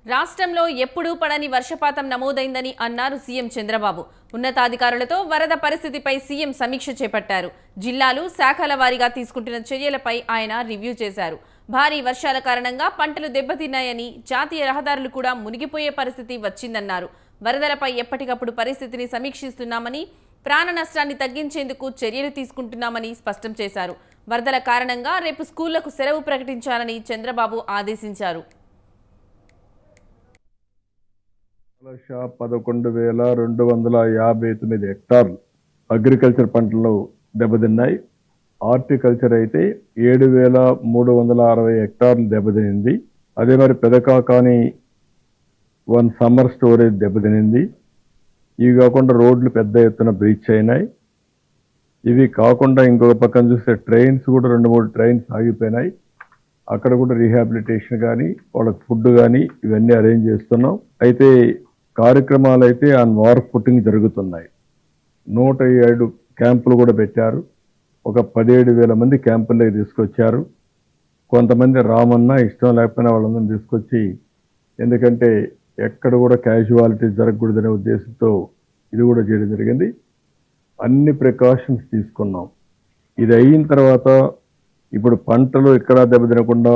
రాష్ట్రంలో ఎప్పుడూ పడని వర్షపాతం నమోదైందని అన్నారు సీఎం చంద్రబాబు. ఉన్నతాధికారులతో వరద పరిస్థితిపై సీఎం సమీక్ష చేపట్టారు. జిల్లాలు శాఖల వారీగా తీసుకుంటున్న చర్యలపై ఆయన రివ్యూ చేశారు. భారీ వర్షాల కారణంగా పంటలు దెబ్బతిన్నాయని, జాతీయ రహదారులు కూడా మునిగిపోయే పరిస్థితి వచ్చిందన్నారు. వరదలపై ఎప్పటికప్పుడు పరిస్థితిని సమీక్షిస్తున్నామని, ప్రాణ నష్టాన్ని తగ్గించేందుకు చర్యలు తీసుకుంటున్నామని స్పష్టం చేశారు. వరదల కారణంగా రేపు స్కూళ్లకు సెలవు ప్రకటించాలని చంద్రబాబు ఆదేశించారు. 11,259 హెక్టార్లు అగ్రికల్చర్ పంటలు దెబ్బతిన్నాయి. హార్టికల్చర్ అయితే 7,360 హెక్టార్లు దెబ్బతినింది. అదే మరి పెదకాకాని 1 సమ్మర్ స్టోరేజ్ దెబ్బతినింది. ఇవి కాకుండా రోడ్లు పెద్ద ఎత్తున బ్రీచ్ అయినాయి. ఇవి కాకుండా ఇంకొక పక్కన చూస్తే ట్రైన్స్ కూడా 2-3 ట్రైన్స్ ఆగిపోయినాయి. అక్కడ కూడా రీహాబిలిటేషన్ కానీ, వాళ్ళకి ఫుడ్ కానీ ఇవన్నీ అరేంజ్ చేస్తున్నాం. అయితే కార్యక్రమాలు అయితే ఆన్ వార్ ఫుటింగ్ జరుగుతున్నాయి. 107 క్యాంపులు కూడా పెట్టారు. ఒక 17,000 మంది క్యాంపుల్లోకి తీసుకొచ్చారు. కొంతమంది రామన్నా ఇష్టం లేకపోయినా వాళ్ళందరినీ తీసుకొచ్చి, ఎందుకంటే ఎక్కడ కూడా క్యాజువాలిటీ జరగకూడదనే ఉద్దేశంతో ఇది కూడా చేయడం జరిగింది. అన్ని ప్రికాషన్స్ తీసుకున్నాం. ఇది అయిన తర్వాత ఇప్పుడు పంటలు ఎక్కడ దెబ్బతినకుండా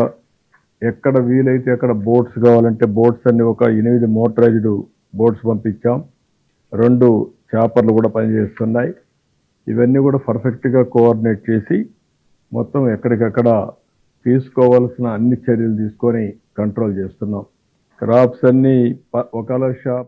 ఎక్కడ వీలైతే అక్కడ బోట్స్ కావాలంటే బోట్స్ అన్ని ఒక 8 మోటరైజ్డ్ బోట్స్ పంపించాం. 2 చాపర్లు కూడా పనిచేస్తున్నాయి. ఇవన్నీ కూడా పర్ఫెక్ట్గా కోఆర్డినేట్ చేసి మొత్తం ఎక్కడికక్కడ తీసుకోవాల్సిన అన్ని చర్యలు తీసుకొని కంట్రోల్ చేస్తున్నాం. క్రాప్స్ అన్నీ 1,00,000